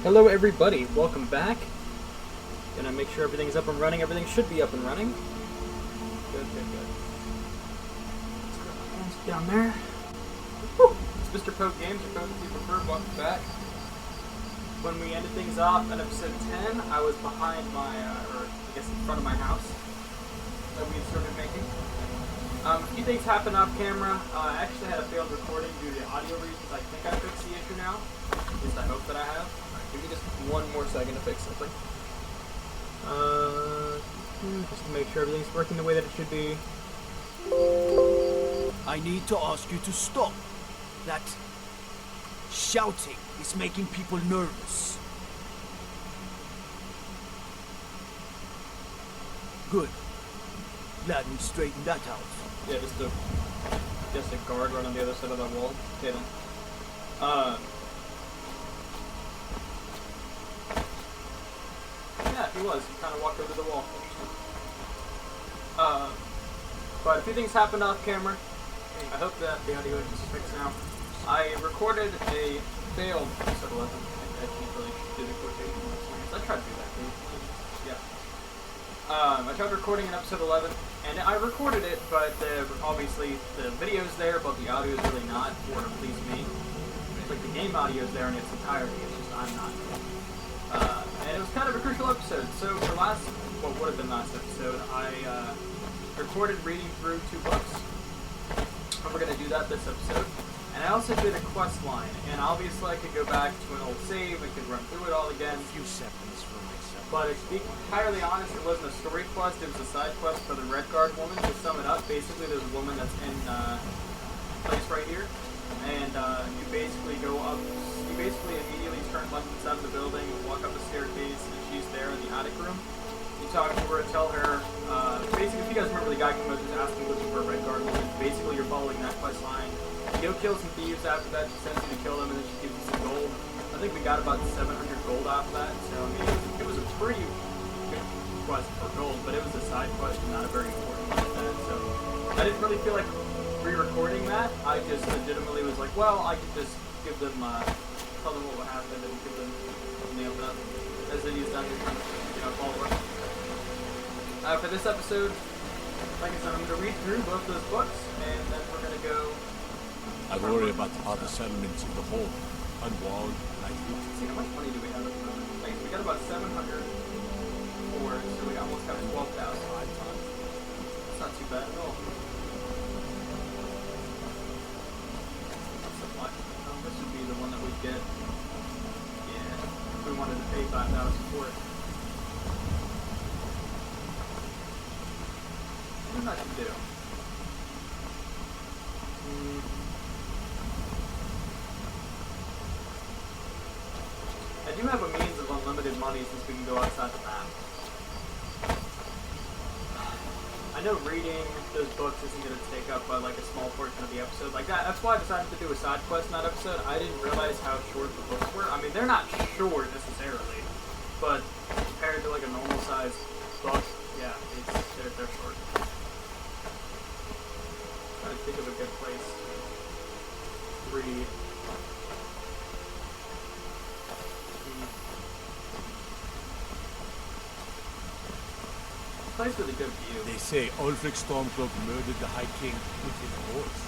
Hello everybody, welcome back. Gonna make sure everything's up and running. Everything should be up and running. Good. Let's put my hands down there. Woo! It's Mr. Poke Games, or Poke if you prefer. Welcome back. When we ended things off in episode 10, I was behind my, or I guess in front of my house that we had started making. A few things happened off camera. I actually had a failed recording due to audio reasons. I think I fixed the issue now. At least I hope that I have. Give me just one more second to fix something. Just to make sure everything's working the way that it should be. I need to ask you to stop. That shouting is making people nervous. Good. Glad we straightened that out. Yeah, just a guard right on the other side of that wall. Okay then. Yeah, he was. He kind of walked over the wall. But a few things happened off camera. I hope that the audio is fixed now. I recorded a failed episode 11. I can't really do the quotation marks. I tried to do that too. Yeah. I tried recording an episode 11, and I recorded it, but obviously the video's there, but the audio is really not for to please me. Like the game audio is there in its entirety. It's just I'm not. And it was kind of a crucial episode. So for what would have been last episode, I recorded reading through 2 books. And we're going to do that this episode. And I also did a quest line. And obviously I could go back to an old save and could run through it all again. A few seconds for myself. But to be entirely honest, it wasn't a story quest. It was a side quest for the Red Guard woman. To sum it up, basically there's a woman that's in place right here. And you basically go up. You basically immediately turn left inside of the building, walk up a staircase, and she's there in the attic room. You talk to her, tell her, basically, if you guys remember the guy who was asking looking for a Red Guard woman, basically you're following that quest line. You go kill some thieves after that, she sends you to kill them, and then she gives you some gold. I think we got about 700 gold off that, so I mean, it was a pretty good quest for gold, but it was a side quest and not a very important one at that, so I didn't really feel like re-recording that. I just legitimately was like, well, I could just give them, tell them what would happen and give them nailed up as it is done here, follow up. For this episode, like I said, I'm going to read through both those books, and then we're going to go. I worry about the other settlements in the hole. Unwalled, lightly. See, how much money do we have at the moment? Like, we got about 700 for it, so we almost got 12,000. That's not too bad at all. This would be the one that we get. Yeah, if we wanted to pay 5,000 for it. What does that do? I do have a means of unlimited money since we can go outside the map. I know reading those books isn't going to take up like a small portion of the episode. Like that's why I decided to do a side quest in that episode. I didn't realize how short the books were. I mean, they're not short necessarily, but compared to like a normal size book, yeah, they're short. I'm trying to think of a good place to read. Place with a good view. They say Ulfric Stormcloak murdered the High King with his horse.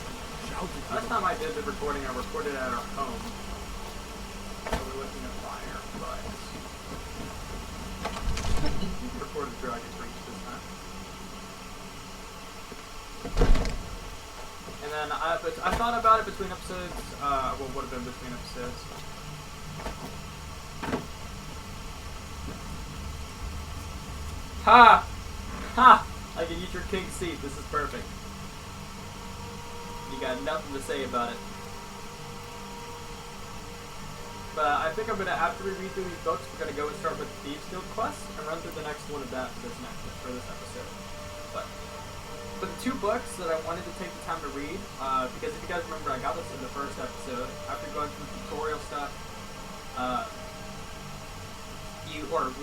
Shouted to Last time I did the recording, I recorded at our home. So we're looking at fire, but recorded Dragon's Reach this time. And then I thought about it between episodes. What would have been between episodes? Ha! Ha! I can eat your king's seat. This is perfect. You got nothing to say about it. But I think I'm gonna, after we read through these books, we're gonna go and start with the Thieves Guild quest and run through the next one of that for this episode. But the 2 books that I wanted to take the time to read, because if you guys remember, I got this in the first episode. After going through tutorial stuff,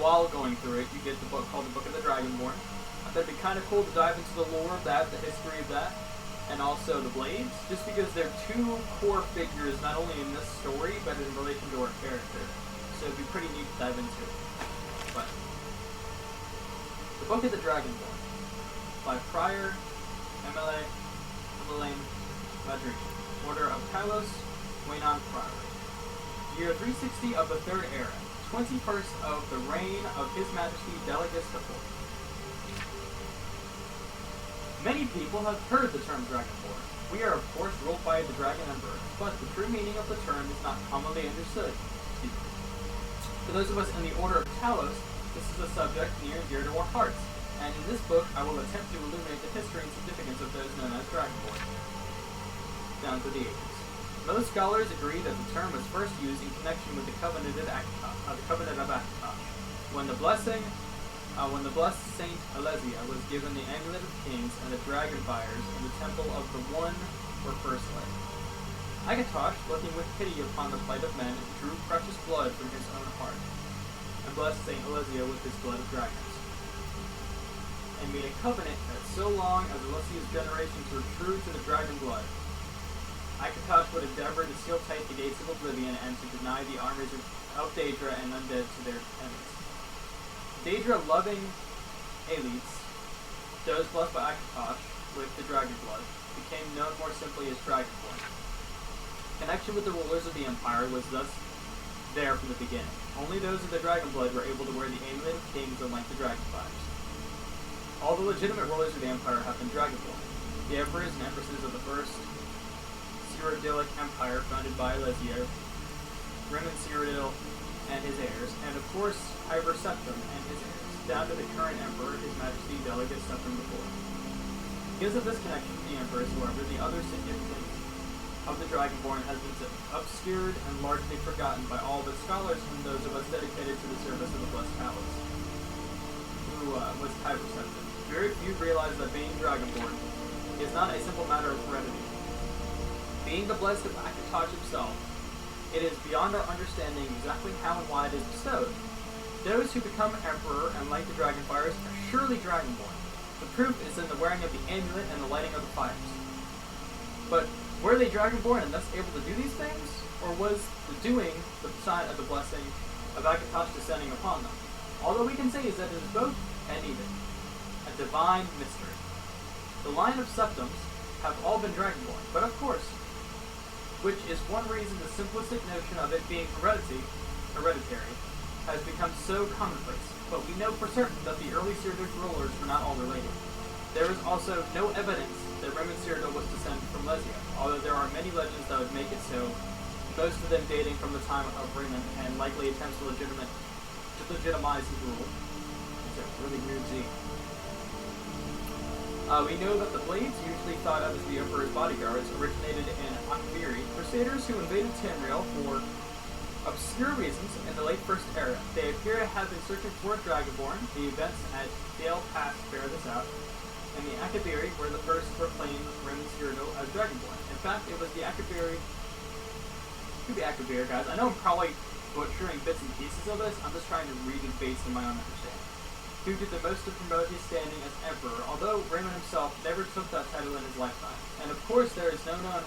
while going through it, you get the book called the Book of the Dragonborn. I thought it'd be kind of cool to dive into the lore of that, the history of that, and also the Blades, just because they're 2 core figures not only in this story, but in relation to our character. so it'd be pretty neat to dive into. But the Book of the Dragonborn by Prior Emelaine Madrid, Order of Kylos, Waynon Priory. Year 360 of the Third Era, 21st of the reign of His Majesty Delegus IV. Many people have heard the term Dragonborn. We are of course ruled by the Dragon Emperor, but the true meaning of the term is not commonly understood. For those of us in the Order of Talos, this is a subject near and dear to our hearts, and in this book I will attempt to illuminate the history and significance of those known as Dragonborn, down to the ages. Most scholars agree that the term was first used in connection with the Covenant of Akatosh, when the blessed Saint Alesia was given the Amulet of Kings and the Dragon Fires in the Temple of the One were first laid. Akatosh, looking with pity upon the plight of men, drew precious blood from his own heart, and blessed Saint Alesia with his blood of dragons, and made a covenant that so long as Alesia's generations were true to the dragon blood, Akatosh would endeavor to seal tight the gates of oblivion and to deny the armies of Daedra and undead to their enemies. Daedra-loving elites, those blessed by Akatosh with the dragon blood, became known more simply as Dragonborn. Connection with the rulers of the Empire was thus there from the beginning. Only those of the dragon blood were able to wear the Amulet of Kings, unlike the Dragon Fires. All the legitimate rulers of the Empire have been Dragonborn. The emperors and empresses of the first Cyrodiilic Empire, founded by Alesia, Rimmon Cyrodiil and his heirs, and of course Hyber Septim and his heirs, down to the current emperor, His Majesty Delegus Septim IV. Because of this connection to the emperors, however, the other significance of the Dragonborn has been obscured and largely forgotten by all but scholars and those of us dedicated to the service of the Blessed Palace, who was Hyber Septim. Very few realize that being Dragonborn is not a simple matter of heredity. Being the blessed of Akatosh himself, it is beyond our understanding exactly how and why it is bestowed. Those who become emperor and light the dragon fires are surely Dragonborn. The proof is in the wearing of the amulet and the lighting of the fires. But were they Dragonborn and thus able to do these things? Or was the doing the sign of the blessing of Akatosh descending upon them? All that we can say is that it is both and neither. A divine mystery. The line of Septims have all been Dragonborn, but of course, which is one reason the simplistic notion of it being hereditary has become so commonplace, but we know for certain that the early Cyrodiilic rulers were not all related. There is also no evidence that Rimmon Cyrodiil was descended from Alesia, although there are many legends that would make it so, most of them dating from the time of Rimmon and likely attempts to legitimize his rule. It's a really weird Z. We know that the blades, usually thought of as the Emperor's bodyguards, originated in Akbiri, crusaders who invaded Tamriel for obscure reasons in the late First Era. They appear to have been searching for Dragonborn. The events at Dale Pass bear this out, and the Akbiri were the first to proclaim Rimmon Cyrodiil as Dragonborn. In fact, it was the Akbiri, guys. I know I'm probably butchering bits and pieces of this. I'm just trying to read it based on my own understanding. Who did the most to promote his standing as emperor, although Rimmon himself never took that title in his lifetime. And of course, there is no known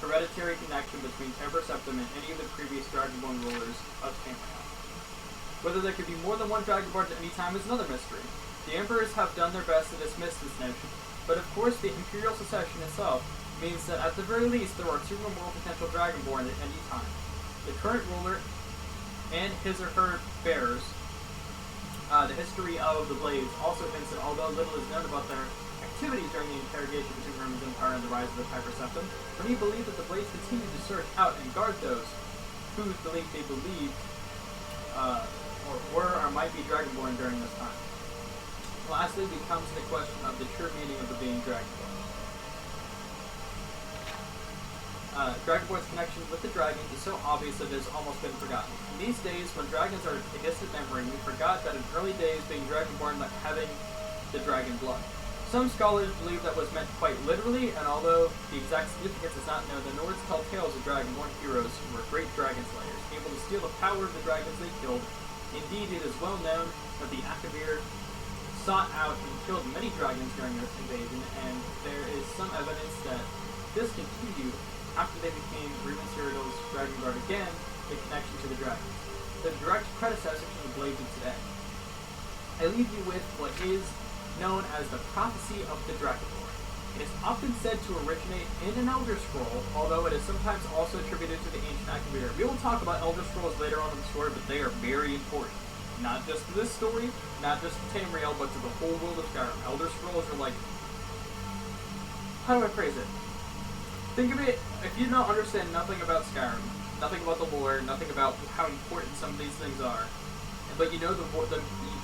hereditary connection between Hyber Septim and any of the previous Dragonborn rulers of Tamriel. Whether there could be more than one Dragonborn at any time is another mystery. The emperors have done their best to dismiss this notion, but of course the imperial succession itself means that at the very least there are two or more potential Dragonborn at any time. The current ruler and his or her bearers. The history of the Blades also hints that although little is known about their activities during the interrogation between Rimmon's Empire and the rise of the Hyber Septim, many believe that the Blades continue to search out and guard those who they believe or were or might be Dragonborn during this time. Lastly, we come to the question of the true meaning of the being Dragonborn. Dragonborn's connection with the dragons is so obvious that it has almost been forgotten. In these days, when dragons are a distant memory, we forgot that in early days being Dragonborn meant having the dragon blood. Some scholars believe that was meant quite literally, and although the exact significance is not known, the Nords tell tales of Dragonborn heroes who were great dragon slayers, able to steal the power of the dragons they killed. Indeed, it is well known that the Akavir sought out and killed many dragons during this invasion, and there is some evidence that this continued after they became Rimmon Cyrodiil's Dragon Guard again, the connection to the dragons. the direct predecessor to the blades of today. I leave you with what is known as the prophecy of the Dragonborn. It is often said to originate in an Elder Scroll, although it is sometimes also attributed to the ancient Akavir. We will talk about Elder Scrolls later on in the story, but they are very important. Not just to this story, not just to Tamriel, but to the whole world of Skyrim. Elder Scrolls are like... How do I phrase it? Think of it, if you don't understand nothing about Skyrim, nothing about the lore, nothing about how important some of these things are, but you know the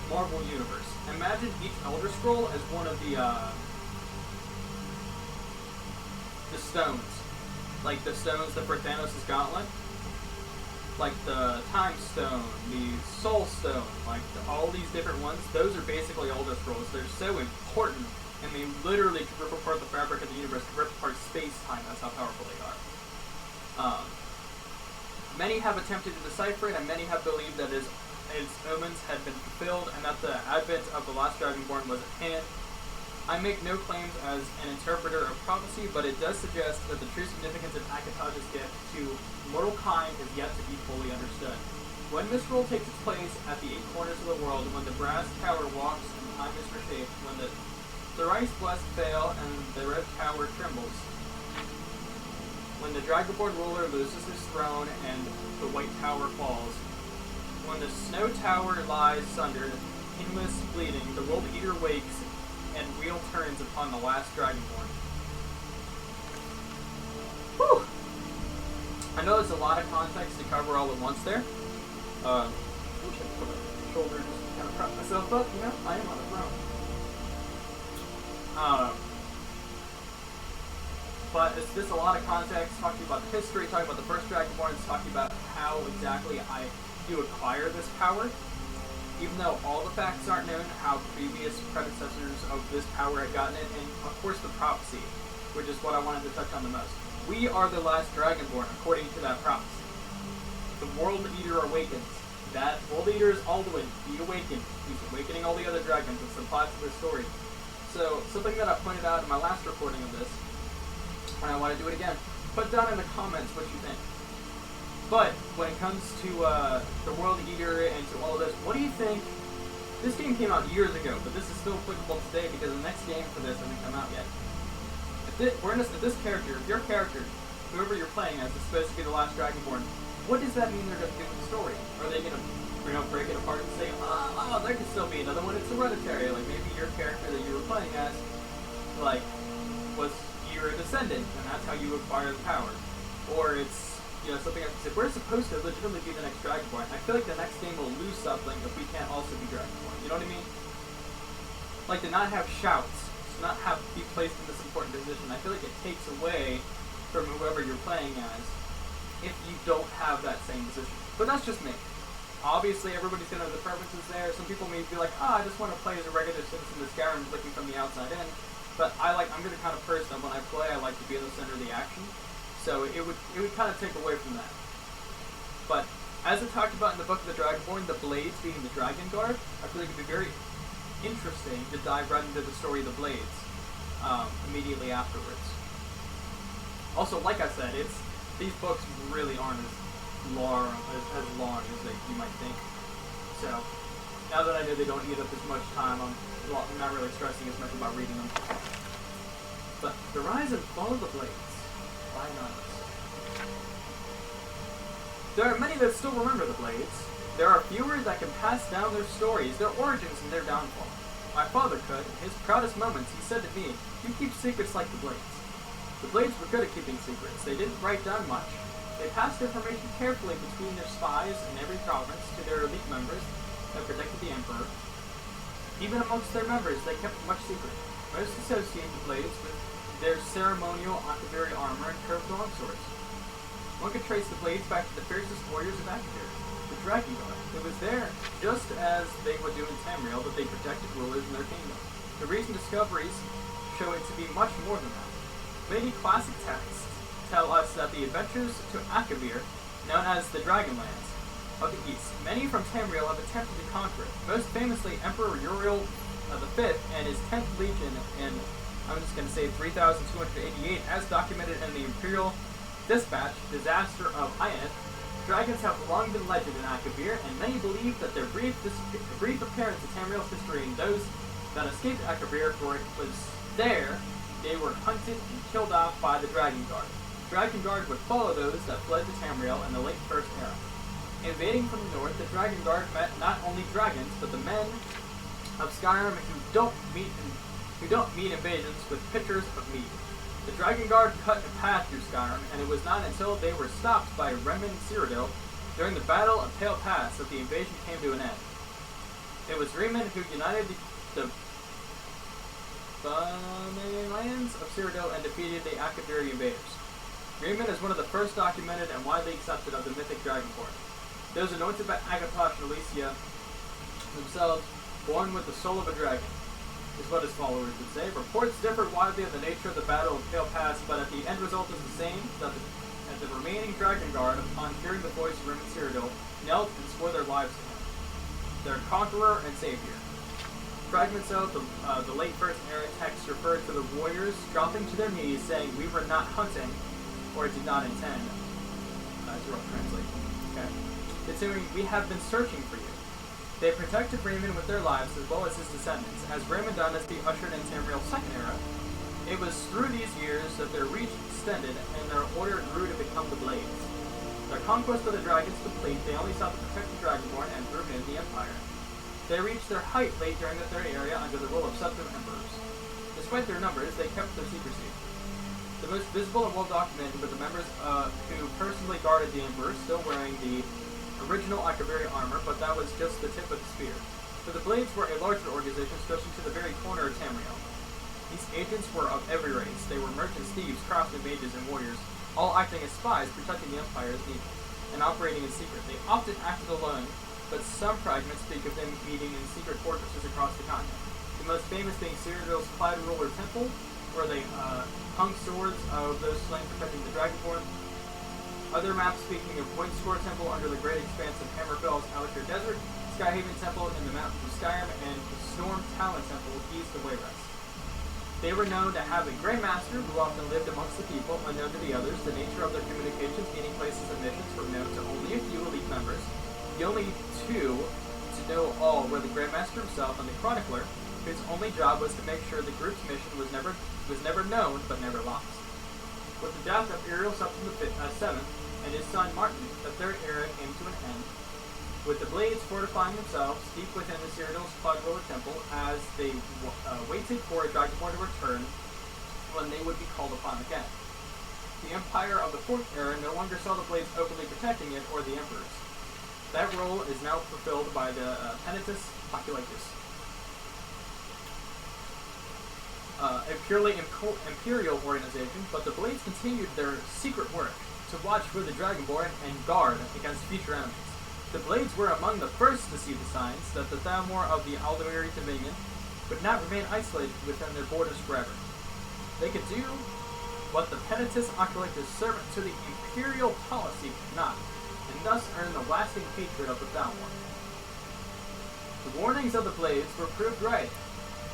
Marvel Universe. Imagine each Elder Scroll as one of the stones. Like the stones that for Thanos' gauntlet. Like the Time Stone, the Soul Stone, like all these different ones. Those are basically Elder Scrolls. They're so important, and they literally can rip apart the fabric of the universe, can rip apart space-time. That's how powerful they are. Many have attempted to decipher it, and many have believed that its omens had been fulfilled, and that the advent of the last Dragonborn was at hand. I make no claims as an interpreter of prophecy, but it does suggest that the true significance of Akataj's gift to mortal kind is yet to be fully understood. When Mistral takes its place at the 8 corners of the world, when the brass tower walks and time is reshaped, when the thrice blessed fail and the red tower trembles, when the Dragonborn ruler loses his throne and the white tower falls, when the snow tower lies sundered, endless bleeding, the world eater wakes, and wheel turns upon the last Dragonborn. Whew! I know there's a lot of context to cover all at once there. I wish I could put my shoulder just to kind of prop myself up, you know? I am on a throne. But it's just a lot of context, talking about the history, talking about the first Dragonborns, talking about how exactly you acquire this power. Even though all the facts aren't known, how previous predecessors of this power had gotten it, and of course the prophecy, which is what I wanted to touch on the most. We are the last Dragonborn, according to that prophecy. The World Eater awakens. That World Eater is Alduin. He awakened. He's awakening all the other dragons. It's the plot of the story. So, something that I pointed out in my last recording of this, and I want to do it again, put down in the comments what you think. But when it comes to the World Eater and to all of this, what do you think? This game came out years ago, but this is still applicable today because the next game for this hasn't come out yet. If this character, if your character, whoever you're playing as, is supposed to be the last Dragonborn, what does that mean they're going to do with the story? Are they going to, break it apart and say, oh, there could still be another one? It's hereditary. Like maybe your character that you were playing as, like, you're a descendant, and that's how you acquire the power. Or it's something I can say, we're supposed to legitimately be the next Dragonborn. I feel like the next game will lose something if we can't also be Dragonborn. You know what I mean? Like, to not have shouts, to not be placed in this important position, I feel like it takes away from whoever you're playing as if you don't have that same position. But that's just me. Obviously, everybody's going to have the preferences there. Some people may be like, I just want to play as a regular citizen of Skyrim looking from the outside in. But I'm the kind of person, when I play, I like to be in the center of the action. So it would kind of take away from that. But as it talked about in the Book of the Dragonborn, the Blades being the Dragon Guard, I feel like it'd be very interesting to dive right into the story of the Blades immediately afterwards. Also, like I said, these books really aren't as long as you might think. So now that I know they don't eat up as much time, I'm not really stressing as much about reading them. But the Rise and Fall of the Blades. There are many that still remember the Blades. There are fewer that can pass down their stories, their origins, and their downfall. My father could. In his proudest moments, he said to me, "You keep secrets like the Blades." The Blades were good at keeping secrets. They didn't write down much. They passed information carefully between their spies in every province to their elite members that protected the Emperor. Even amongst their members, they kept much secret. Most associate the Blades with their ceremonial Akaviri armor and curved longswords. One could trace the Blades back to the fiercest warriors of Akavir, the Dragon Guard. It was there, just as they would do in Tamriel, that they protected rulers in their kingdom. The recent discoveries show it to be much more than that. Many classic texts tell us that the adventures to Akavir, known as the Dragonlands of the East, many from Tamriel have attempted to conquer it. Most famously, Emperor Uriel V and his 10th Legion in, I'm just going to say 3,288, as documented in the Imperial Dispatch, Disaster of Ionith, Dragons have long been legend in Akavir, and many believe that their brief appearance in Tamriel's history and those that escaped Akavir, for it was there they were hunted and killed off by the Dragon Guard. Dragon Guard would follow those that fled to Tamriel in the late First Era. Invading from the north, the Dragon Guard met not only dragons, but the men of Skyrim who don't meet invasions with pitchers of mead. The Dragon Guard cut a path through Skyrim, and it was not until they were stopped by Remen Cyrodiil during the Battle of Pale Pass that the invasion came to an end. It was Remen who united the lands of Cyrodiil and defeated the Akaviri invaders. Remen is one of the first documented and widely accepted of the mythic Dragonborn. Those anointed by Agatosh and Alicia themselves, born with the soul of a dragon, is what his followers would say. Reports differed widely of the nature of the Battle of Pale Pass, but at the end result is the same, that the remaining Dragon Guard, upon hearing the voice of Remen Cyrodiil, knelt and swore their lives to him, their conqueror and savior. Fragments of the late First Era text refer to the warriors dropping to their knees, saying, "We were not hunting, or did not intend." That's a rough translation. Okay. Continuing, "We have been searching for you." They protected Raymond with their lives as well as his descendants. As Raymond dynasty ushered in Tamriel's Second Era, it was through these years that their reach extended and their order grew to become the Blades. Their conquest of the dragons complete, they only sought to protect the Dragonborn and through him the Empire. They reached their height late during the Third Era under the rule of subsequent emperors. Despite their numbers, they kept their secrecy. The most visible and well-documented were the members who personally guarded the emperor, still wearing the original Akaviri armor, but that was just the tip of the spear. For the Blades were a larger organization stretching to the very corner of Tamriel. These agents were of every race. They were merchants, thieves, craftsmen, mages, and warriors, all acting as spies, protecting the Empire as needed, and operating in secret. They often acted alone, but some fragments speak of them meeting in secret fortresses across the continent. The most famous being Cyrodiil's Clyde Ruler Temple, where they hung swords of those slain protecting the Dragonborn. Other maps speaking of Windscore Temple under the great expanse of Hammerfell's Alakir Desert, Skyhaven Temple in the mountains of Skyrim, and the Storm Talon Temple east of Wayrest. They were known to have a Grey Master who often lived amongst the people, unknown to the others. The nature of their communications, meeting places, and missions were known to only a few elite members. The only two to know all were the Grey Master himself and the Chronicler, whose only job was to make sure the group's mission was never known but never lost. With the death of Uriel Septim VII and his son Martin, the Third Era came to an end, with the Blades fortifying themselves deep within the Cyrodiil's Clyde Ruler Temple as they waited for a Dragonborn to return when they would be called upon again. The Empire of the Fourth Era no longer saw the Blades openly protecting it or the Emperors. That role is now fulfilled by the Penitus Oculatus, a purely imperial organization, but the Blades continued their secret work to watch for the Dragonborn and guard against future enemies. The Blades were among the first to see the signs that the Thalmor of the Aldemiri Dominion would not remain isolated within their borders forever. They could do what the Penitus Oculatus servant to the imperial policy could not, and thus earn the lasting hatred of the Thalmor. The warnings of the Blades were proved right.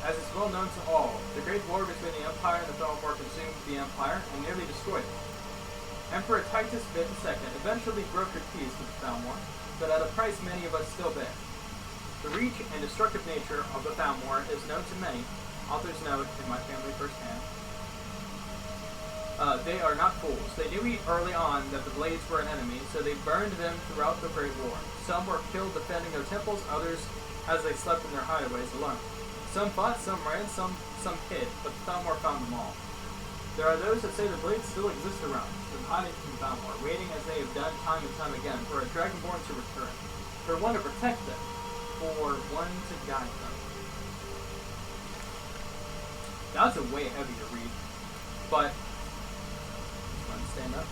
As is well known to all, the great war between the Empire and the Thalmor consumed the Empire and nearly destroyed it. Emperor Titus V II eventually brokered peace with the Thalmor, but at a price many of us still bear. The reach and destructive nature of the Thalmor is known to many. Authors note in my family firsthand. They are not fools. They knew early on that the Blades were an enemy, so they burned them throughout the Great War. Some were killed defending their temples, others as they slept in their hideaways alone. Some fought, some ran, some hid, but the Thalmor found them all. There are those that say the Blades still exist around, them hiding from the Thalmor, waiting as they have done time and time again for a Dragonborn to return, for one to protect them, for one to guide them. That's a way heavy to read, but just want to stand up.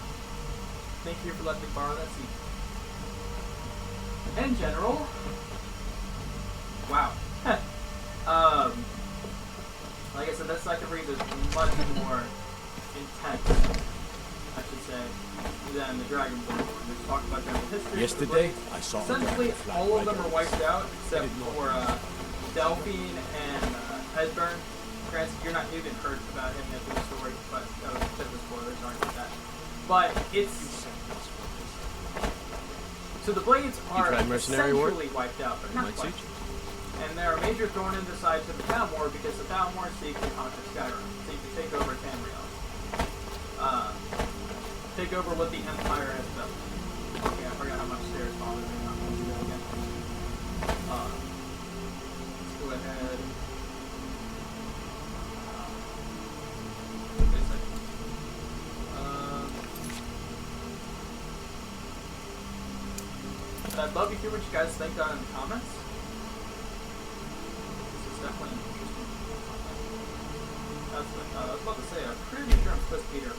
Thank you for letting me borrow that seat. In general, wow. Like I said, that second read is much more intense, I should say, than the Dragonborn one. They talk about general history. Yesterday, I saw essentially all of them are wiped out except for Delphine and Hesburn. Granted, you're not even heard about him in the story, but that was a bit of a spoiler, sorry about that. But it's So the blades are tried mercenary work? essentially wiped out, but It not might quite. suit you. And they're a major thorn in the side to the Town War because the Town War seeks to conquer Skyrim, seeks to take over Tamriel. Take over what the Empire has built. Okay, I forgot how much stairs bothers me. I'm going to do that again. Let's go ahead. Wait a second. I'd love to hear what you guys think down in the comments. This is definitely an interesting topic. I was about to say, I'm pretty sure I'm supposed to be here.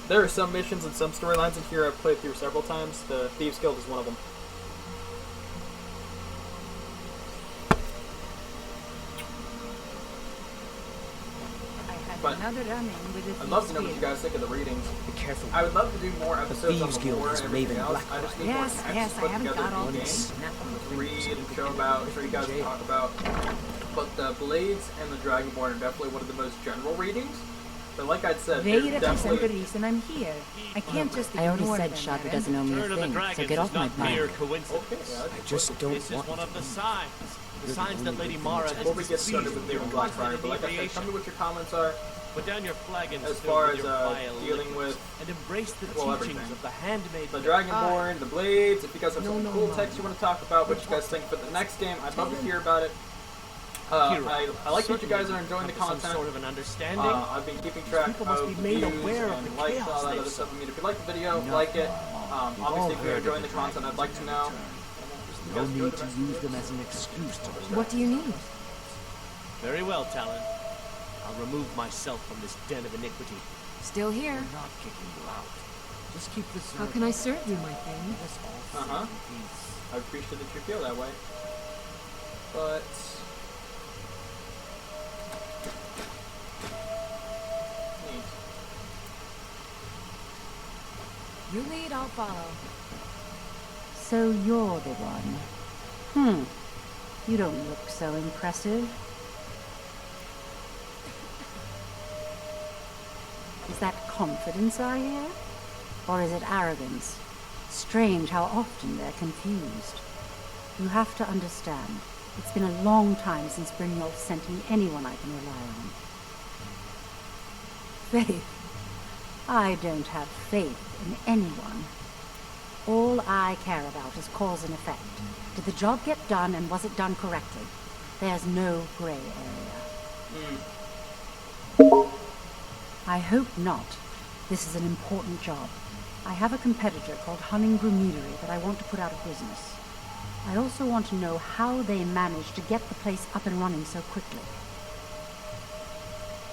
There are some missions and some storylines in here I've played through several times. The Thieves Guild is one of them. But Another run-in with the I'd love to know thieves' what you guild. guys think of the readings. Be careful. I would love to do more episodes on Thieves the Guild lore is and everything Raven else. Blackfire. I just need Yes, more text yes, to I put haven't together got all in this. game. Read and show about, show you guys talk about. But the Blades and the Dragonborn are definitely one of the most general readings. But like I said, They there's represent the definitely... reason I'm here. I can't just I already ignore said them, Shadra Aaron. doesn't owe me a Turn of the thing, so dragons get is off my not mere back. coincidence. Okay, yeah, I just don't This is want one to of the be- signs. The You're the signs that only Lady thing Mara that's has before we get started displeased with David with Blackfire, constant but like I said, inebriation. tell me what your comments are Put down your flagons as filled far with as your vile dealing liquors with and embrace the well, teachings everything. of the handmaid. the Dragonborn, the Blades. If you guys have No, some no, cool no. text you want to talk about, what you guys think for the next game, I'd love to hear about it. I like that you guys are enjoying the Some content. sort of an understanding. I've been keeping track People must of be made views aware of and the likes and chaos all that they've other stuff. seen. I mean, if you like the video, like it. Obviously, if you're enjoying the content, I'd like to know. No need to use them as an excuse to What do you need? Very well, Talon. I'll remove myself from this den of iniquity. Still here. not kicking you out. Just keep this. How can I serve you, my friend? Uh-huh. I appreciate that you feel that way. But... neat. You lead, I'll follow. So you're the one. You don't look so impressive. Is that confidence I hear? Or is it arrogance? Strange how often they're confused. You have to understand, it's been a long time since Brynjolf sent me anyone I can rely on. Faith? I don't have faith in anyone. All I care about is cause and effect. Did the job get done, and was it done correctly? There's no gray area. I hope not. This is an important job. I have a competitor called Hunningbrew Meadery that I want to put out of business. I also want to know how they managed to get the place up and running so quickly.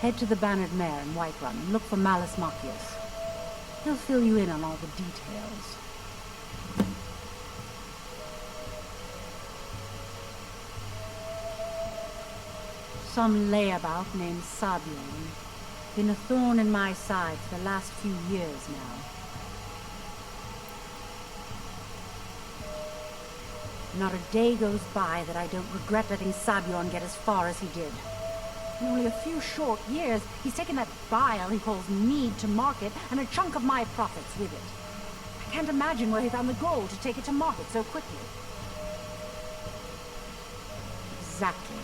Head to the Bannered Mare in Whiterun and look for Malus Machius. He'll fill you in on all the details. Some layabout named Sabion. Been a thorn in my side for the last few years now. Not a day goes by that I don't regret letting Sabion get as far as he did. In only a few short years, he's taken that bile he calls mead to market and a chunk of my profits with it. I can't imagine where he found the gold to take it to market so quickly. Exactly.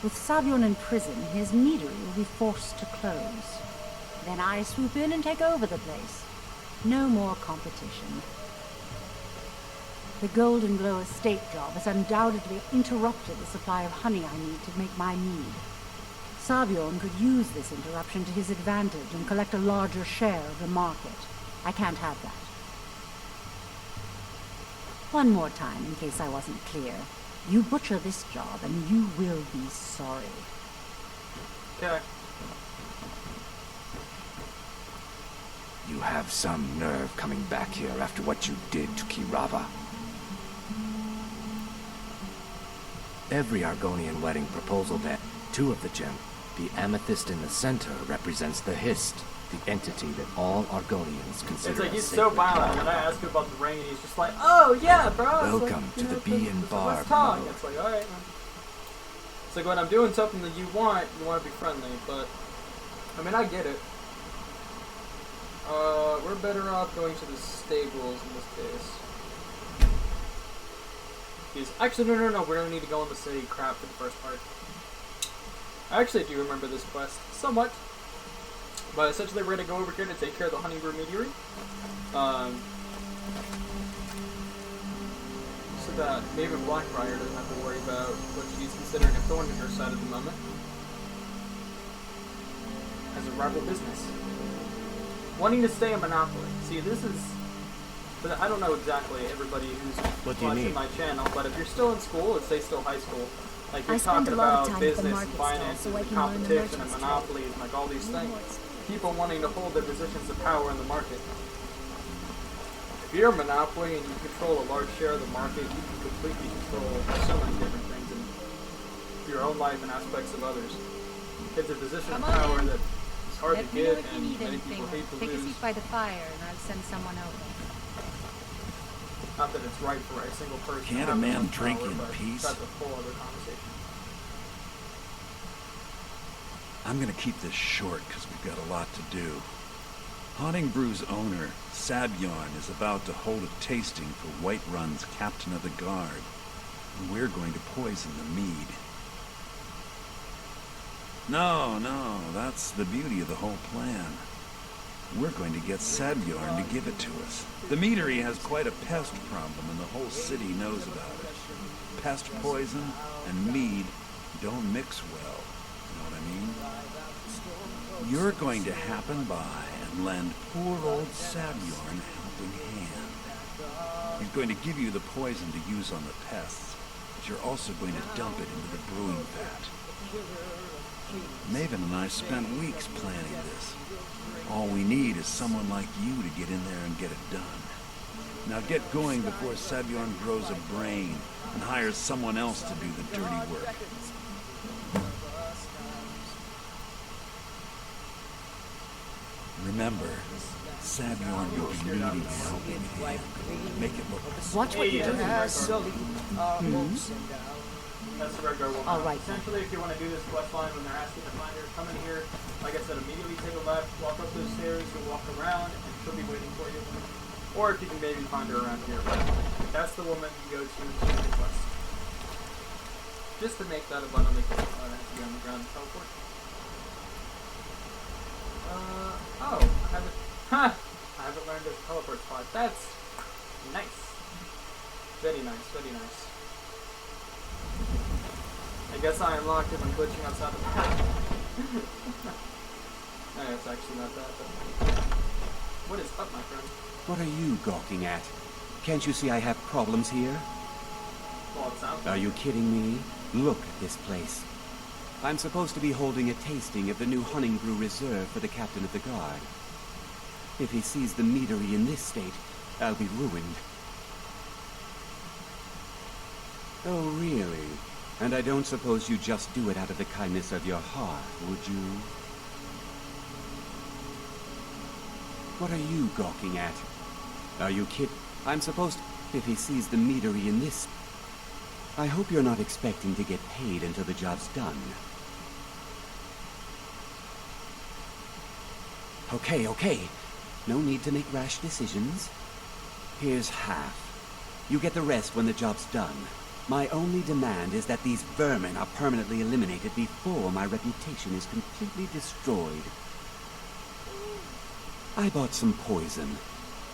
With Sabion in prison, his meadery will be forced to close. Then I swoop in and take over the place. No more competition. The Golden Glow estate job has undoubtedly interrupted the supply of honey I need to make my mead. Sabion could use this interruption to his advantage and collect a larger share of the market. I can't have that. One more time, in case I wasn't clear. You butcher this job, and you will be sorry. Okay. You have some nerve coming back here after what you did to Kirava. Every Argonian wedding proposal that two of the gem, the amethyst in the center represents the Hist, the entity that all Argonians consider It's like as he's so sacred violent. power. When I ask him about the ring, he's just like, "Oh yeah, bro." It's Welcome like, to you the know, Bee and Barb Let's talk. mode. It's like, all right. Man. It's like when I'm doing something that you want to be friendly, but I mean, I get it. We're better off going to the stables in this case. Actually, no, we don't need to go in the city crap for the first part. I actually do remember this quest, somewhat. But essentially we're going to go over here to take care of the Honey Brew Meteorite. So that Maven Blackbriar doesn't have to worry about what she's considering a thorn in her side at the moment. As a rival business. Wanting to stay a monopoly. See, this is... But I don't know exactly everybody who's watching my channel, but if you're still in school, let's say still high school, like you're talking about business and finances and competition and monopolies and like all these things. People wanting to hold their positions of power in the market. If you're a monopoly and you control a large share of the market, you can completely control so many different things in your own life and aspects of others. It's a position of power that is hard to get and many people hate to lose. Take a seat by the fire and I'll send someone over. Not that it's right for a single person. Can't a man drink in peace? That's a whole other conversation. I'm gonna keep this short because we've got a lot to do. Haunting Brew's owner, Sabjorn, is about to hold a tasting for Whiterun's captain of the guard. And we're going to poison the mead. No, that's the beauty of the whole plan. We're going to get Sabjorn to give it to us. The meadery has quite a pest problem and the whole city knows about it. Pest poison and mead don't mix well, you know what I mean? You're going to happen by and lend poor old Sabjorn a helping hand. He's going to give you the poison to use on the pests, but you're also going to dump it into the brewing vat. Maven and I spent weeks planning this. All we need is someone like you to get in there and get it done. Now get going before Sabjorn grows a brain and hires someone else to do the dirty work. Remember, Sabjorn will be needing a helping hand. Make it look... Watch what you do. That's the Red Guard woman. All right. Essentially, if you want to do this quest line when they're asking to find her, come in here. Like I said, immediately take a left, walk up those stairs, you'll walk around, and she'll be waiting for you. Or if you can maybe find her around here. But that's the woman you go to do the quest. Just to make that abundantly clear. I have to be on the ground and teleport. I haven't learned this teleport spot. That's nice. Very nice, very nice. I guess I unlocked it when glitching outside the map. It's actually not that, but... What is up, my friend? What are you gawking at? Can't you see I have problems here? Well, it sounds Are like you kidding me? Look at this place. I'm supposed to be holding a tasting of the new Hunting Brew Reserve for the captain of the guard. If he sees the meadery in this state, I'll be ruined. Oh, really? And I don't suppose you just do it out of the kindness of your heart, would you? What are you gawking at? Are you kidding? I'm supposed to... If he sees the meadery in this... I hope you're not expecting to get paid until the job's done. Okay. No need to make rash decisions. Here's half. You get the rest when the job's done. My only demand is that these vermin are permanently eliminated before my reputation is completely destroyed. I bought some poison.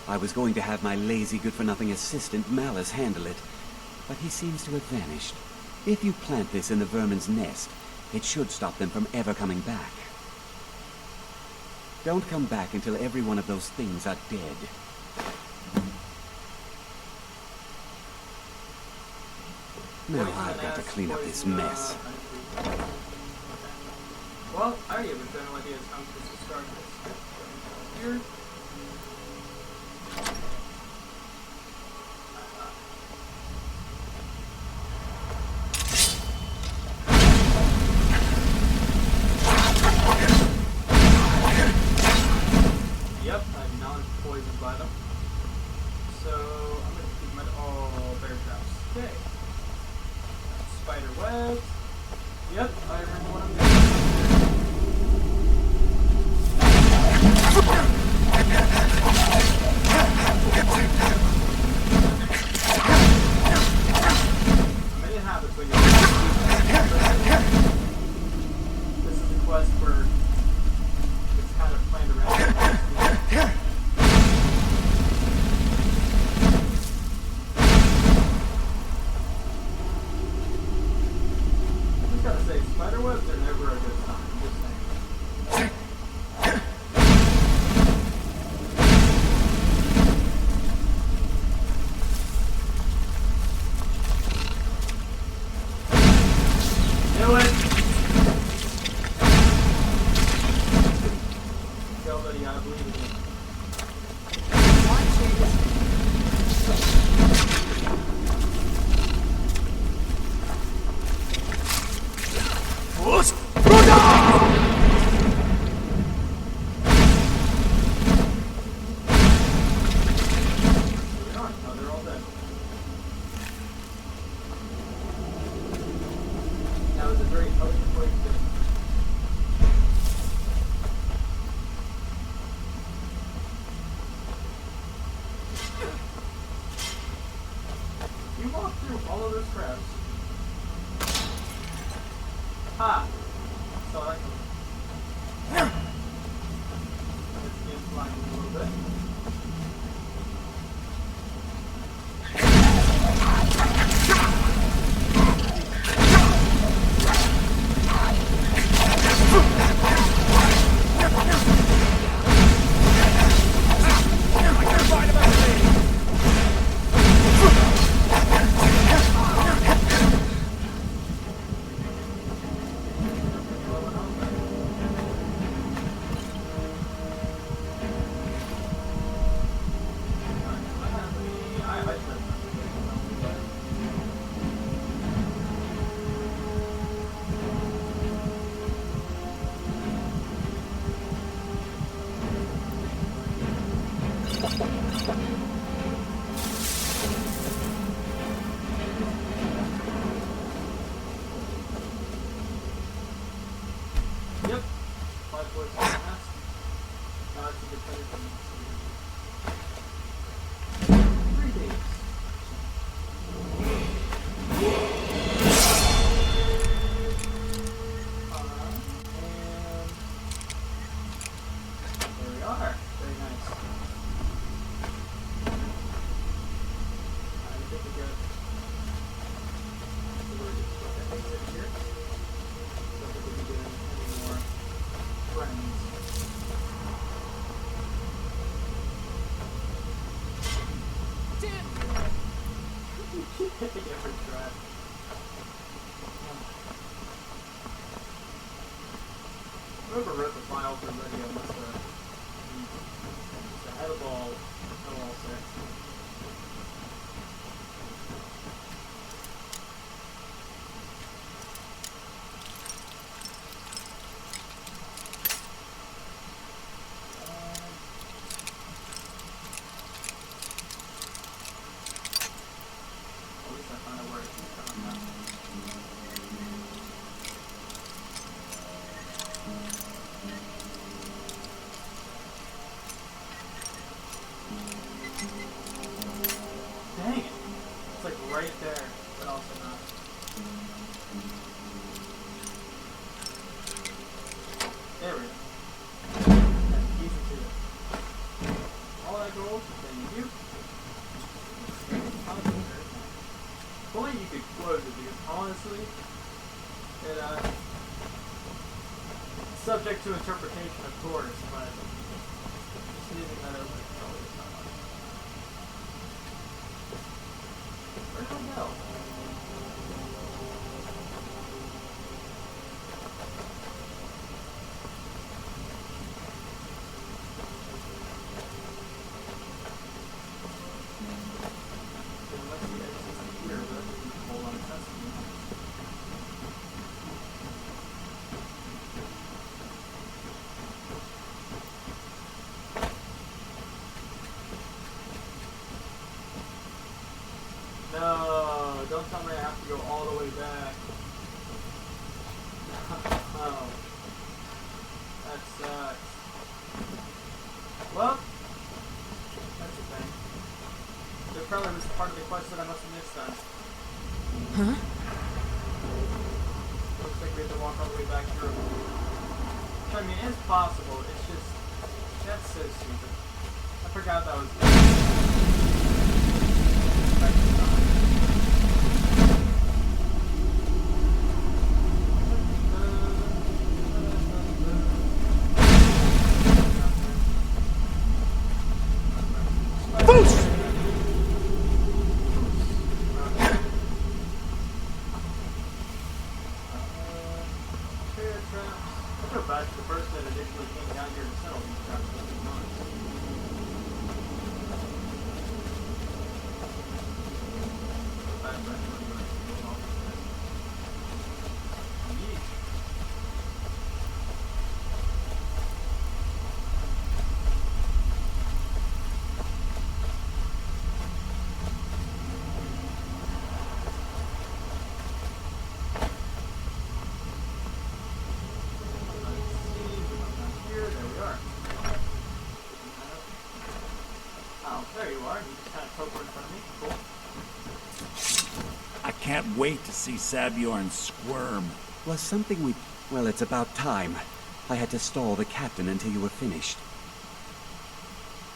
I was going to have my lazy good-for-nothing assistant Malice handle it, but he seems to have vanished. If you plant this in the vermin's nest, it should stop them from ever coming back. Don't come back until every one of those things are dead. Now I've got to clean up this mess. Well, I already have a general idea of how I'm supposed to start this. Here. Yep, I'm non-poisoned by them. So, I'm going to keep them at all bear traps. Okay. Spider web. Yep, I remember what I'm doing. mean, it happens when you're... This is a quest where it's kind of planned around. I just gotta say, spiderwebs are never a good time. Just saying. Do it! Go, buddy, I believe in you. They aren't. No, they're all dead. That was a very elegant way to do it. You walked through all of those crabs. Ha! Saw that coming. Let's get flying a little bit. Yep. 5 voices in the nest. Now it's a good place for me. 3 days. And there we are. Very nice. I think we got. So we're just going to exit here. Don't think we'll be doing any more friends. You keep hitting every trap. Whoever wrote the files already, I must have had a ball. Oh, I'll say. At least I found out where it can come now. Dang it! It's like right there, but also not. There we go. That's easy to do. All that gold, then you. If only you could close it, dude. Honestly, it, subject to interpretation, of course, but just leaving that open is probably not much. Where do I go? Unless the exit is here, but that doesn't make a whole lot of sense to me. No, don't tell me I have to go all the way back. Oh, that sucks. Well, probably was part of the quest that I must have missed then. Huh? Looks like we have to walk all the way back through. Which, I mean, it's possible. It's just... That's so stupid. I forgot that was... Can't wait to see Sabjorn squirm. Was something we... Well, it's about time. I had to stall the captain until you were finished.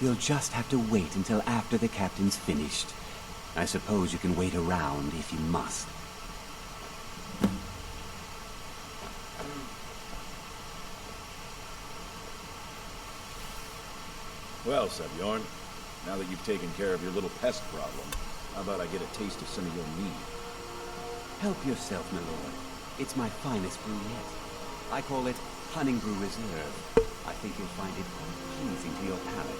You'll just have to wait until after the captain's finished. I suppose you can wait around if you must. Well, Sabjorn, now that you've taken care of your little pest problem, how about I get a taste of some of your mead? Help yourself, my lord. It's my finest brew yet. I call it Hunting Brew Reserve. I think you'll find it pleasing to your palate.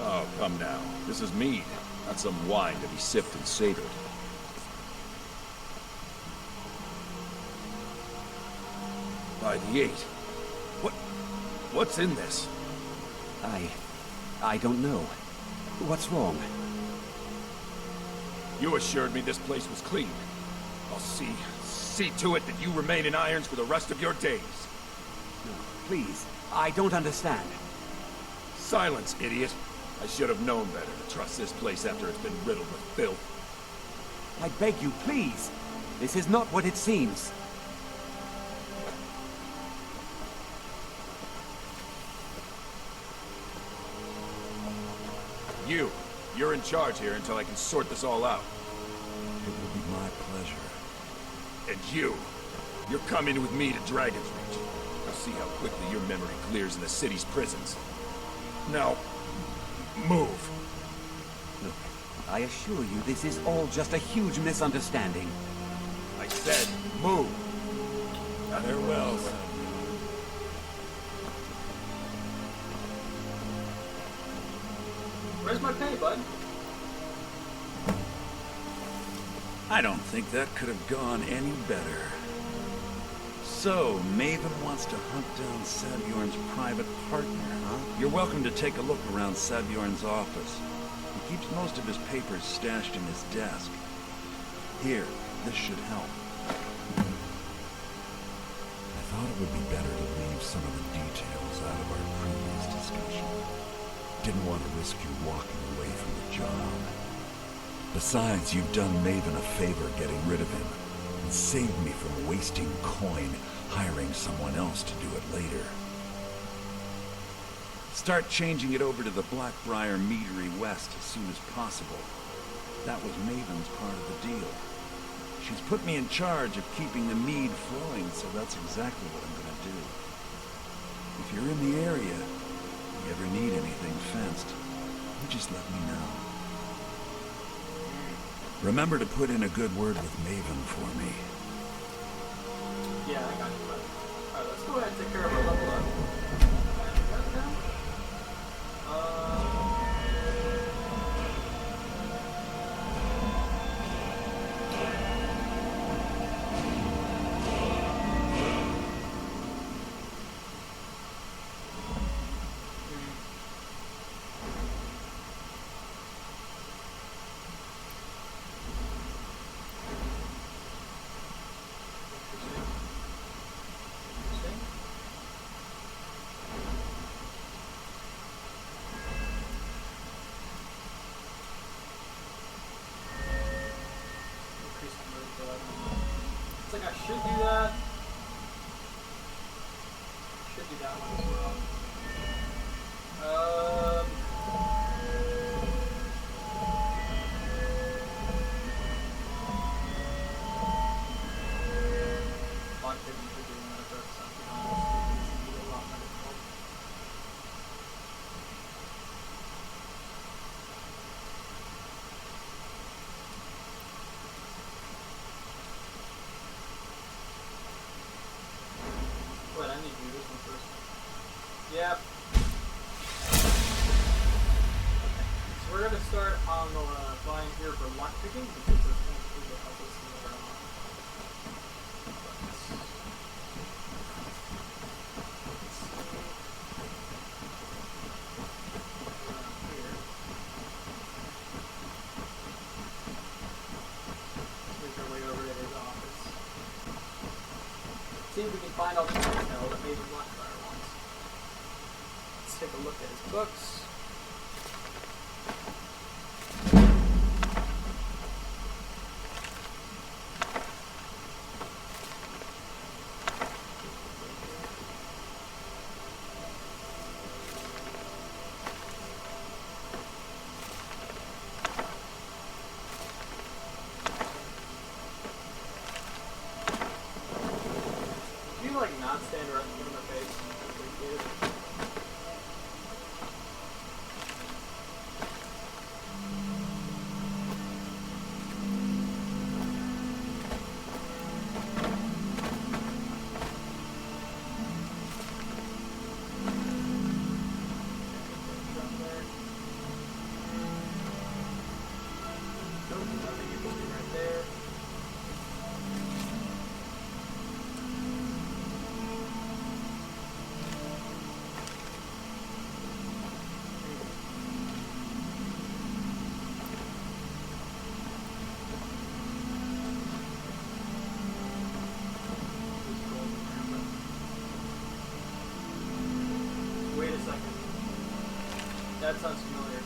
Oh, come now. This is mead, not some wine to be sipped and savored. By the 8. What's in this? I don't know. What's wrong? You assured me this place was clean. I'll see to it that you remain in irons for the rest of your days. No, please. I don't understand. Silence, idiot. I should have known better to trust this place after it's been riddled with filth. I beg you, please. This is not what it seems. You're in charge here until I can sort this all out. It will be my pleasure. And you're coming with me to Dragon's Reach. I'll see how quickly your memory clears in the city's prisons. Now, move. Look, I assure you this is all just a huge misunderstanding. I said, move. Farewell, Where's my pay, bud? I don't think that could have gone any better. So, Maven wants to hunt down Sabjorn's private partner, huh? You're welcome to take a look around Sabjorn's office. He keeps most of his papers stashed in his desk. Here, this should help. I thought it would be better to leave some of the details out of our previous discussion. Didn't want to risk you walking away from the job. Besides, you've done Maven a favor getting rid of him, and saved me from wasting coin hiring someone else to do it later. Start changing it over to the Blackbriar Meadery West as soon as possible. That was Maven's part of the deal. She's put me in charge of keeping the mead flowing, so that's exactly what I'm gonna do. If you're in the area, if you ever need anything fenced, you just let me know. Remember to put in a good word with Maven for me. Yeah, I got you, bud. Alright, let's go ahead and take care of our level up. for lockpicking because that's going to help us later on. See if we can find all the detail that maybe Blackfire wants. Let's take a look at his books. Like not stand right in front of my face. Appreciate it. Nope, nothing you can do right there. Wait a second. That sounds familiar.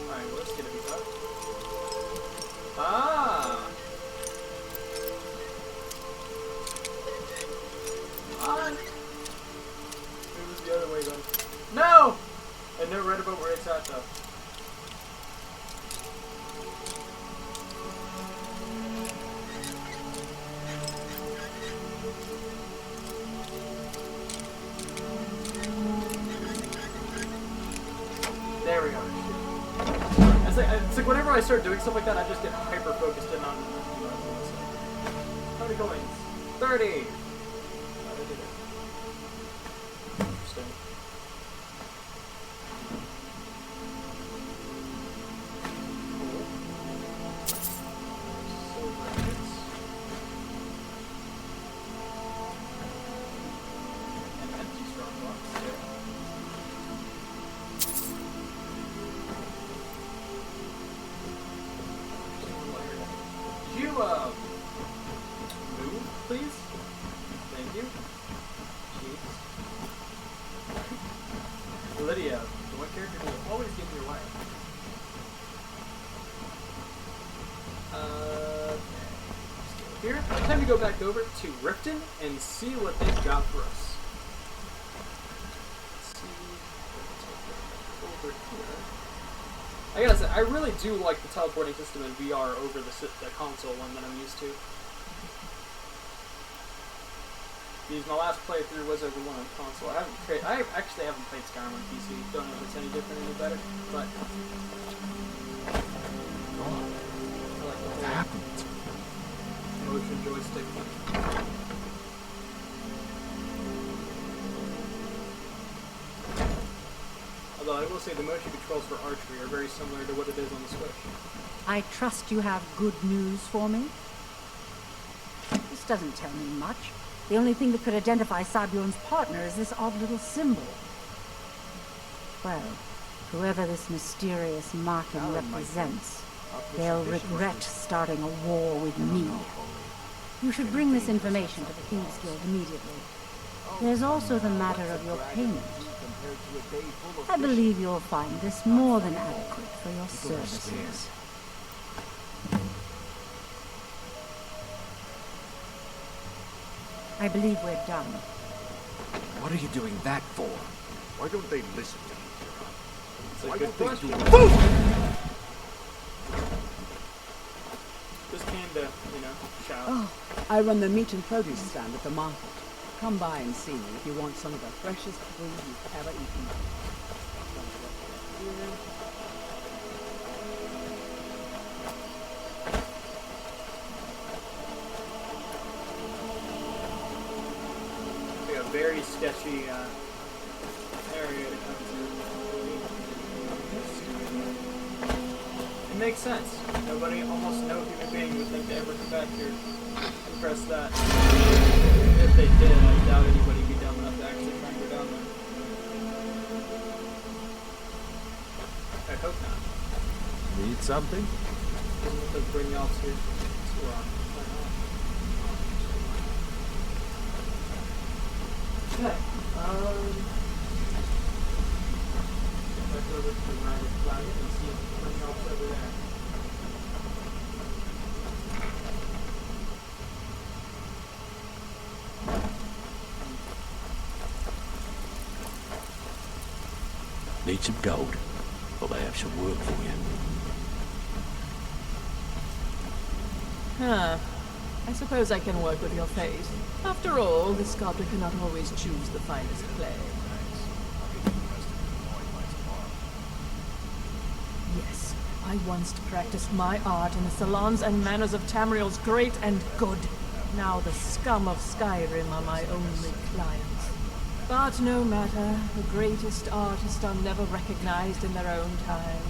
Alright, well, let's get a piece up. Ah! It was the other way then. No! I never read about where it's at though. There we go. It's like whenever I start doing stuff like that, I just get hyper focused in on. How many coins? 30. Interesting. Cool. Silver bits. And empty strong box too. Could you, move, please? Thank you. Jeez. Lydia, what character do you always give me away? Okay. Here, time to go back over to Riften and see what they've got for us. Let's see. Over here. I gotta say, I really do like the teleporting system in VR over the console one that I'm used to. Because my last playthrough was over one on console. I actually haven't played Skyrim on PC. Don't know if it's any different or any better, but I like the whole happened? motion joystick thing. Although I will say the motion controls for archery are very similar to what it is on the Switch. I trust you have good news for me? This doesn't tell me much. The only thing that could identify Sabion's partner is this odd little symbol. Well, whoever this mysterious marking represents, they'll regret starting a war with me. You should bring this information to the Thieves Guild immediately. There's also the matter of your payment. I believe you'll find this more than adequate for your services. I believe we're done. What are you doing that for? Why don't they listen to each other? It's a Why good don't they question. do Just came to, you know, shout. Oh, I run the meat and produce stand at the market. Come by and see me if you want some of the freshest food you've ever eaten. Be a very sketchy area to come to. It makes sense. Nobody, almost no human being would think to ever come back here and press that. If they did, I doubt anybody would be dumb enough to actually try and go down there. I hope not. Need something? Doesn't look like bring y'all to okay. Back over to the right flag and see bring y'all over there. Need some gold? Well, I have some work for you. Huh. I suppose I can work with your face. After all, the sculptor cannot always choose the finest clay. Yes, I once practiced my art in the salons and manners of Tamriel's great and good. Now the scum of Skyrim are my only clients. But no matter, the greatest artists are never recognized in their own time.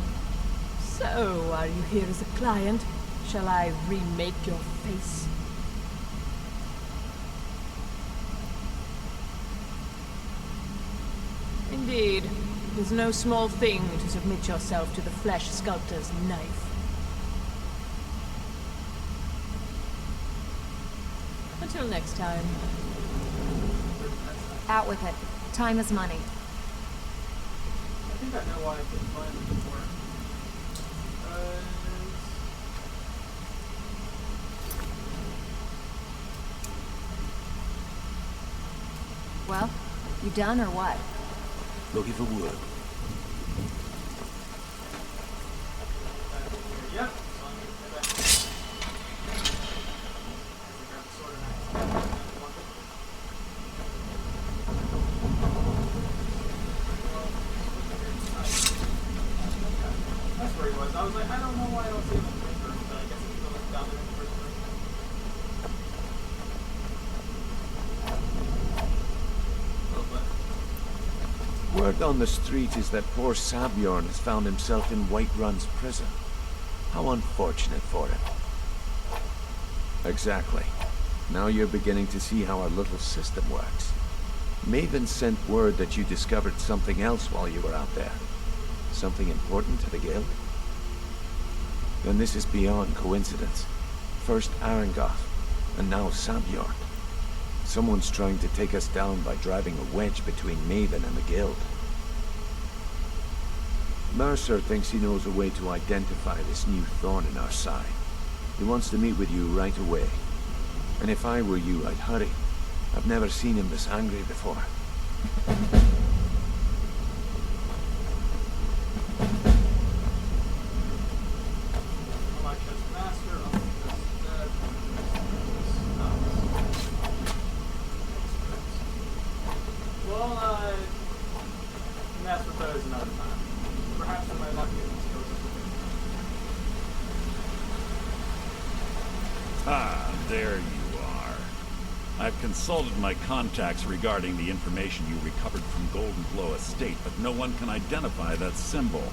So, are you here as a client? Shall I remake your face? Indeed, it is no small thing to submit yourself to the flesh sculptor's knife. Until next time. Out with it. Time is money. I think I know why I couldn't find it before. Well, you done or what? Looking for work. Yep. That's where he was. I was like, I don't know why I don't see him in the first room, but I guess he's going down there in the first room. Word on the street is that poor Sabjorn has found himself in Whiterun's prison. How unfortunate for him. Exactly. Now you're beginning to see how our little system works. Maven sent word that you discovered something else while you were out there. Something important to the guild? Then this is beyond coincidence. First Arangoth, and now Sabjorn. Someone's trying to take us down by driving a wedge between Maven and the guild. Mercer thinks he knows a way to identify this new thorn in our side. He wants to meet with you right away. And if I were you, I'd hurry. I've never seen him this angry before. There you are. I've consulted my contacts regarding the information you recovered from Golden Glow Estate, but no one can identify that symbol.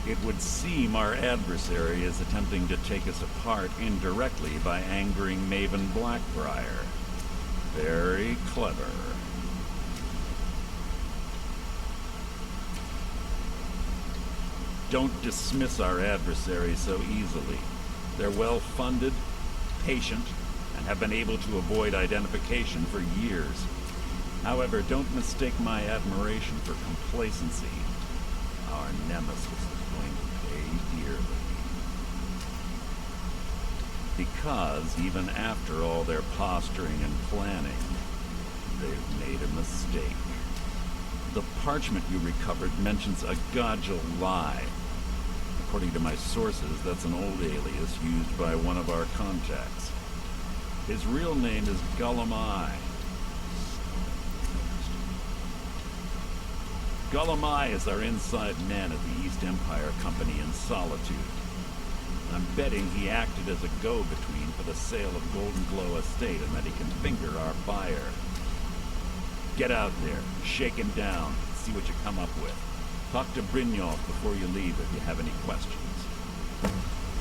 It would seem our adversary is attempting to take us apart indirectly by angering Maven Blackbriar. Very clever. Don't dismiss our adversary so easily. They're well-funded, patient, and have been able to avoid identification for years. However, don't mistake my admiration for complacency. Our nemesis is going to pay dearly. Because even after all their posturing and planning, they've made a mistake. The parchment you recovered mentions a Godja lie. According to my sources, that's an old alias used by one of our contacts. His real name is Gulamai. Gulamai is our inside man at the East Empire Company in Solitude. I'm betting he acted as a go-between for the sale of Golden Glow Estate and that he can finger our buyer. Get out there, shake him down, see what you come up with. Talk to Brynjolf before you leave if you have any questions.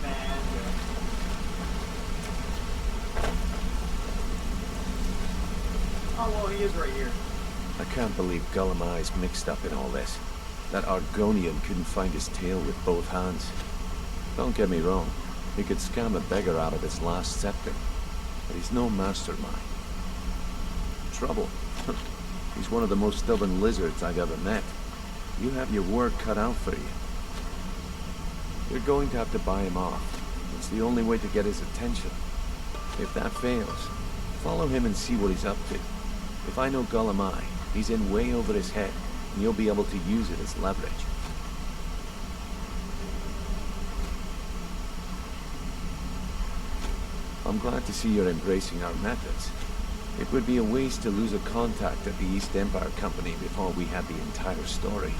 Man. Oh, well, he is right here. I can't believe Gulamai's mixed up in all this. That Argonian couldn't find his tail with both hands. Don't get me wrong, he could scam a beggar out of his last scepter, but he's no mastermind. Trouble. He's one of the most stubborn lizards I've ever met. You have your work cut out for you. You're going to have to buy him off. It's the only way to get his attention. If that fails, follow him and see what he's up to. If I know Gulamai, he's in way over his head, and you'll be able to use it as leverage. I'm glad to see you're embracing our methods. It would be a waste to lose a contact at the East Empire Company before we had the entire story.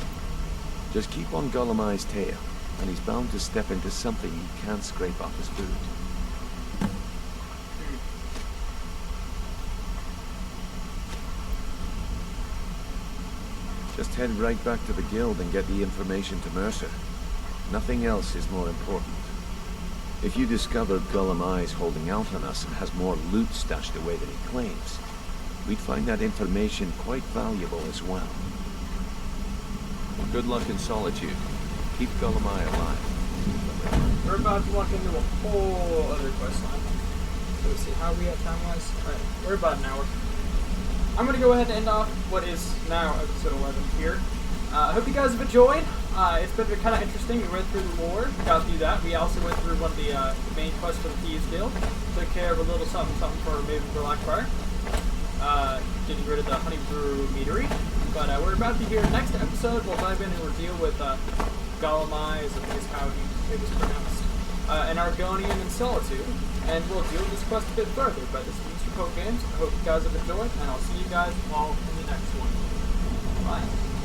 Just keep on Gulamai's tail, and he's bound to step into something he can't scrape off his boot. Just head right back to the guild and get the information to Mercer. Nothing else is more important. If you discover Gulamai's holding out on us and has more loot stashed away than he claims, we'd find that information quite valuable as well. Good luck in Solitude. Keep Gulamai alive. We're about to walk into a whole other quest line. So let's see, how are we at time-wise? Alright, we're about an hour. I'm going to go ahead and end off what is now episode 11 here. I hope you guys have enjoyed. It's been kind of interesting. We went through the lore, got through that. We also went through one of the main quests for the Thieves Guild. Took care of a little something for Maven for Blackfire. Getting rid of the Honey Brew meadery. But we're about to hear next episode. We'll dive in and reveal with Gulamai, is how it was pronounced, and Argonian and Solitude. And we'll deal with this quest a bit further. But this is Mr. Poke Games. I hope you guys have enjoyed, and I'll see you guys all in the next one. Bye.